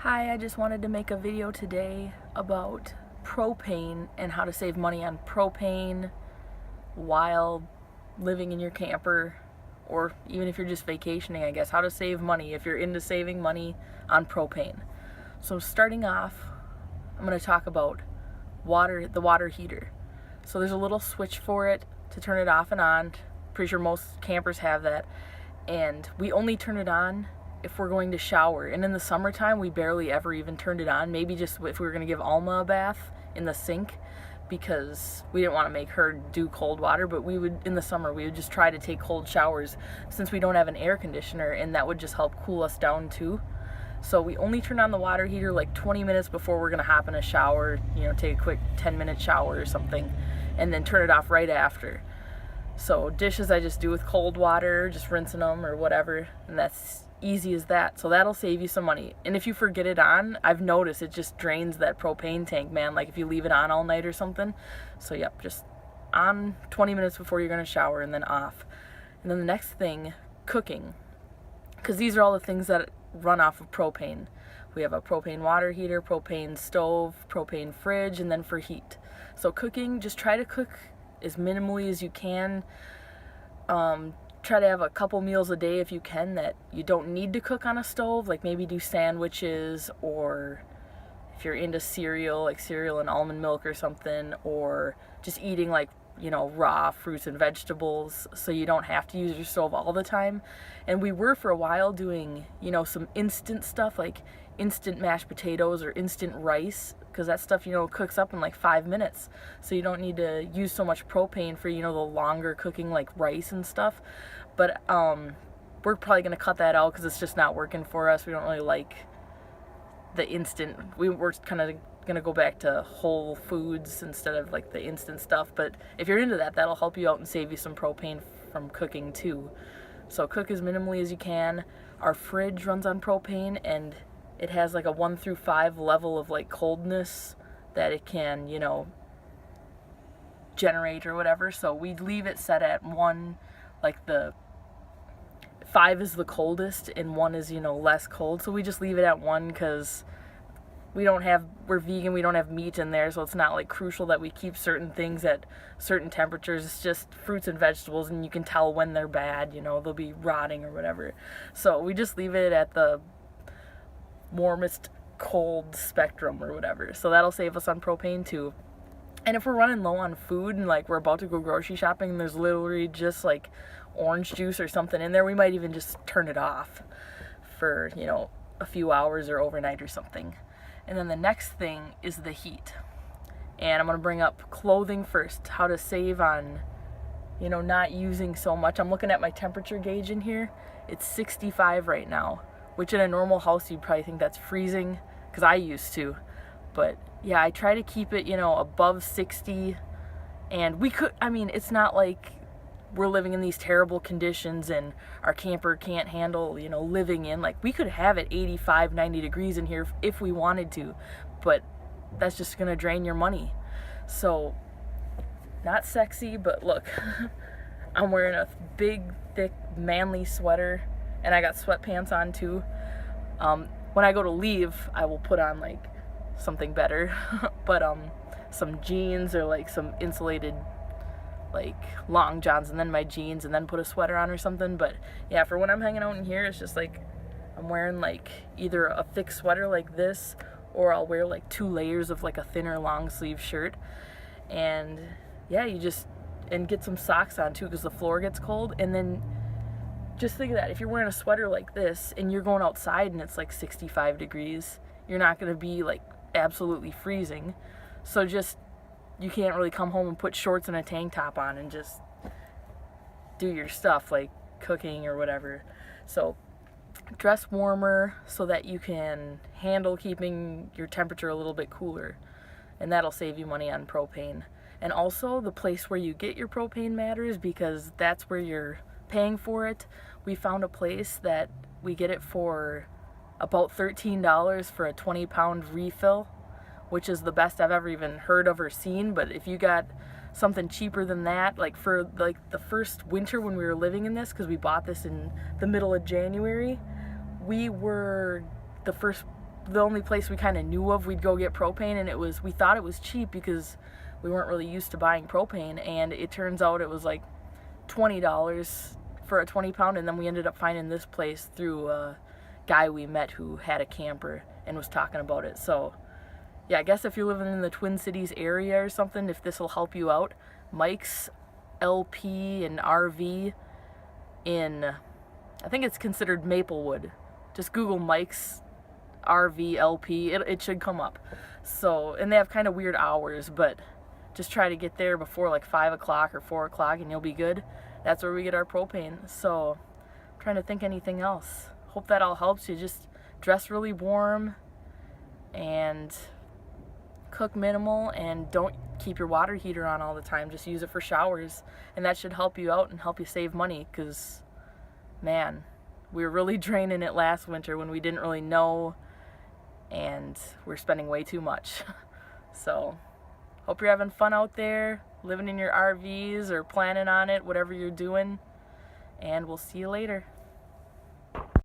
Hi, I just wanted to make a video today about propane and how to save money on propane while living in your camper, or even if you're just vacationing, I guess. How to save money if you're into saving money on propane. So starting off, I'm going to talk about the water heater. So there's a little switch for it to turn it off and on. Pretty sure most campers have that. And we only turn it on if we're going to shower, and in the summertime we barely ever even turned it on. Maybe just if we were going to give Alma a bath in the sink, because we didn't want to make her do cold water, but we would, in the summer, we would just try to take cold showers since we don't have an air conditioner, and that would just help cool us down too. So we only turn on the water heater like 20 minutes before we're going to hop in a shower, take a quick 10-minute shower or something, and then turn it off right after. So dishes I just do with cold water, just rinsing them or whatever, and that's easy as that. So that'll save you some money. And if you forget it on, I've noticed it just drains that propane tank, man, like if you leave it on all night or something. So yep, just on 20 minutes before you're going to shower, and then off. And then the next thing, cooking, because these are all the things that run off of propane. We have a propane water heater, propane stove, propane fridge, and then for heat. So cooking, just try to cook as minimally as you can. Try to have a couple meals a day if you can that you don't need to cook on a stove, like maybe do sandwiches, or if you're into cereal, like cereal and almond milk or something, or just eating like raw fruits and vegetables, so you don't have to use your stove all the time. And we were for a while doing some instant stuff like instant mashed potatoes or instant rice, because that stuff cooks up in like 5 minutes, so you don't need to use so much propane for the longer cooking like rice and stuff. But we're probably gonna cut that out because it's just not working for us. We don't really like the instant. We're kind of gonna go back to whole foods instead of like the instant stuff. But if you're into that, that'll help you out and save you some propane from cooking too. So cook as minimally as you can. Our fridge runs on propane, and it has like a 1 through 5 level of like coldness that it can generate or whatever. So we leave it set at 1, like the 5 is the coldest and 1 is less cold. So we just leave it at 1 because we're vegan, we don't have meat in there, so it's not like crucial that we keep certain things at certain temperatures. It's just fruits and vegetables, and you can tell when they're bad, they'll be rotting or whatever. So we just leave it at the warmest cold spectrum or whatever. So that'll save us on propane too. And if we're running low on food and like we're about to go grocery shopping and there's literally just like orange juice or something in there, we might even just turn it off for a few hours or overnight or something. And then the next thing is the heat. And I'm going to bring up clothing first, how to save on not using so much. I'm looking at my temperature gauge in here. It's 65 right now, which in a normal house you'd probably think that's freezing, because I used to. But yeah, I try to keep it above 60. And it's not like we're living in these terrible conditions and our camper can't handle living in, like, we could have it 85, 90 degrees in here if we wanted to, but that's just gonna drain your money. So not sexy, but look, I'm wearing a big thick manly sweater, and I got sweatpants on too. When I go to leave, I will put on like something better, but some jeans or like some insulated like long johns, and then my jeans, and then put a sweater on or something. But yeah, for when I'm hanging out in here, it's just like I'm wearing like either a thick sweater like this, or I'll wear like 2 layers of like a thinner long sleeve shirt. And yeah, and get some socks on too, because the floor gets cold. And then just think of that, if you're wearing a sweater like this and you're going outside and it's like 65 degrees, you're not going to be like absolutely freezing. So you can't really come home and put shorts and a tank top on and just do your stuff like cooking or whatever. So dress warmer so that you can handle keeping your temperature a little bit cooler, and that'll save you money on propane. And also the place where you get your propane matters, because that's where you're paying for it. We found a place that we get it for about $13 for a 20-pound refill, which is the best I've ever even heard of or seen. But if you got something cheaper than that, like for like the first winter when we were living in this, because we bought this in the middle of January, we were the first the only place we kind of knew of we'd go get propane, and we thought it was cheap because we weren't really used to buying propane, and it turns out it was like $20 for a 20-pound, and then we ended up finding this place through a guy we met who had a camper and was talking about it. So yeah, I guess if you're living in the Twin Cities area or something, if this will help you out, Mike's LP and RV in, I think it's considered Maplewood. Just Google Mike's RV LP, it should come up. So, and they have kind of weird hours, but just try to get there before like 5 o'clock or 4 o'clock and you'll be good. That's where we get our propane. So I'm trying to think anything else. Hope that all helps you. Just dress really warm and cook minimal, and don't keep your water heater on all the time. Just use it for showers, and that should help you out and help you save money, because man, we were really draining it last winter when we didn't really know, and we're spending way too much. So hope you're having fun out there, living in your RVs or planning on it, whatever you're doing, and we'll see you later.